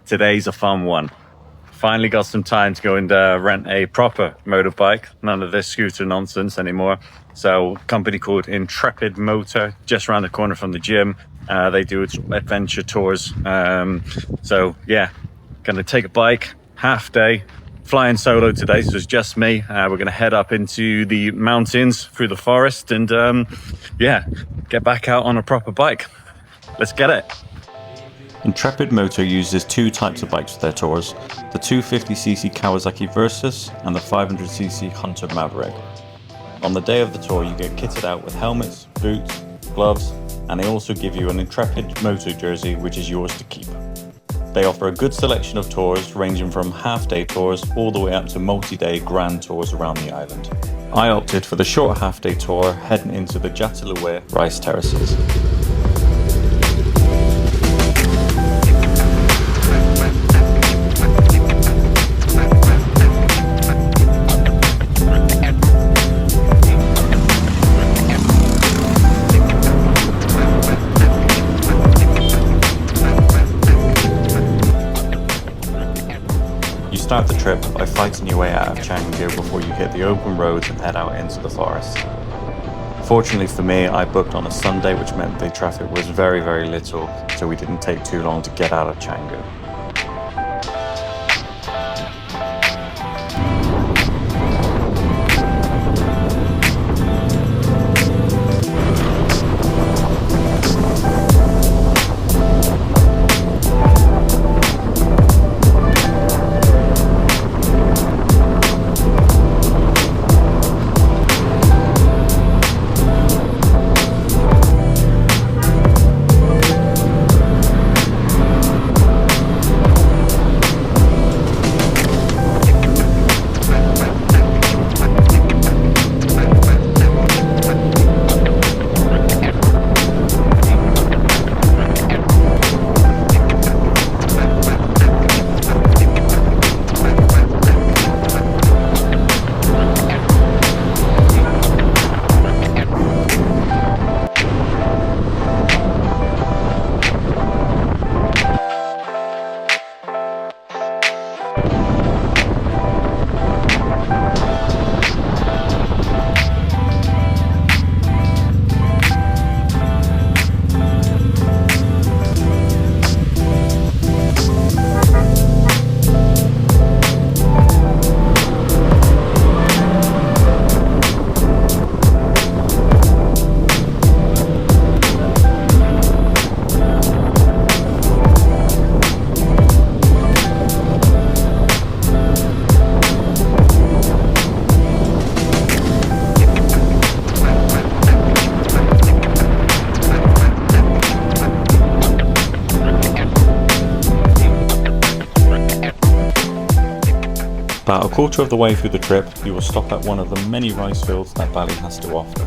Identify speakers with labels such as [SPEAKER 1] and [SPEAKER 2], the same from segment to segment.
[SPEAKER 1] Today's a fun one. Finally got some time to go and rent a proper motorbike. None of this scooter nonsense anymore. So, a company called Entripid Moto, just around the corner from the gym. They do adventure tours. So yeah, gonna take a bike, half day, flying solo today. So it's just me. We're gonna head up into the mountains through the forest and yeah, get back out on a proper bike. Let's get it. Entripid Moto uses two types of bikes for their tours, the 250cc Kawasaki Versus and the 500cc Hunter Maverick. On the day of the tour, you get kitted out with helmets, boots, gloves, and they also give you an Entripid Moto jersey, which is yours to keep. They offer a good selection of tours, ranging from half-day tours all the way up to multi-day grand tours around the island. I opted for the short half-day tour, heading into the Jatiluwih Rice Terraces. Start the trip by fighting your way out of Canggu before you hit the open roads and head out into the forest. Fortunately for me, I booked on a Sunday, which meant the traffic was very, very little, so we didn't take too long to get out of Canggu. About a quarter of the way through the trip, you will stop at one of the many rice fields that Bali has to offer.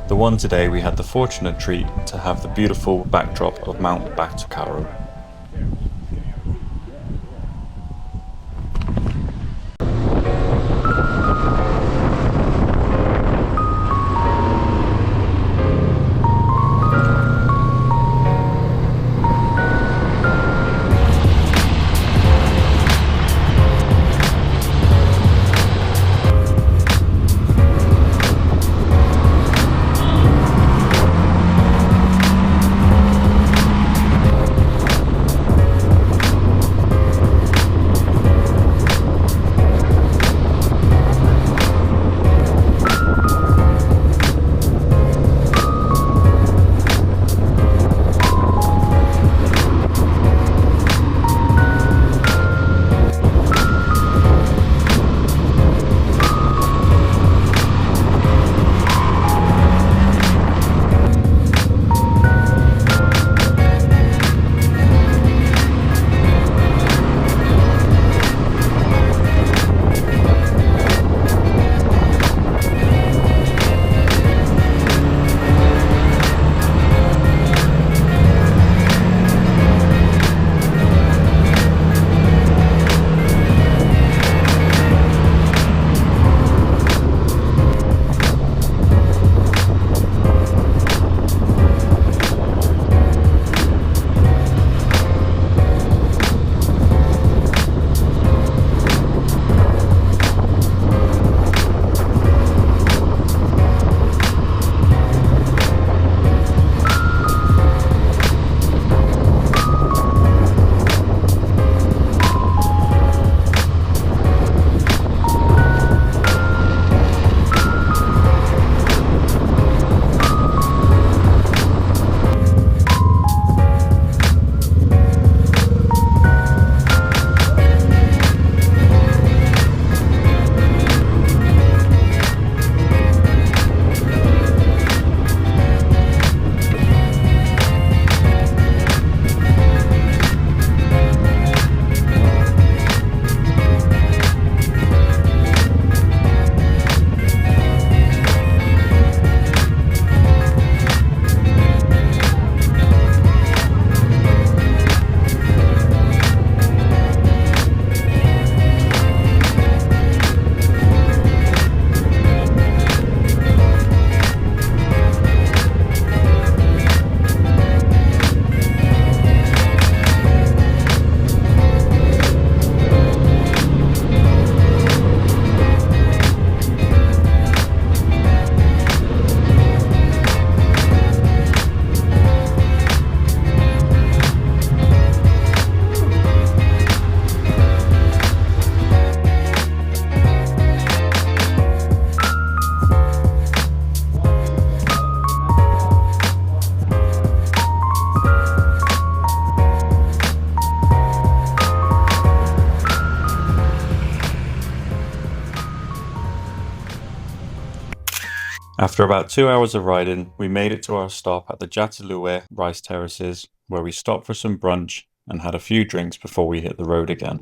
[SPEAKER 1] The one today, we had the fortunate treat to have the beautiful backdrop of Mount Batu. After about 2 hours of riding, we made it to our stop at the Jatiluwih Rice Terraces, where we stopped for some brunch and had a few drinks before we hit the road again.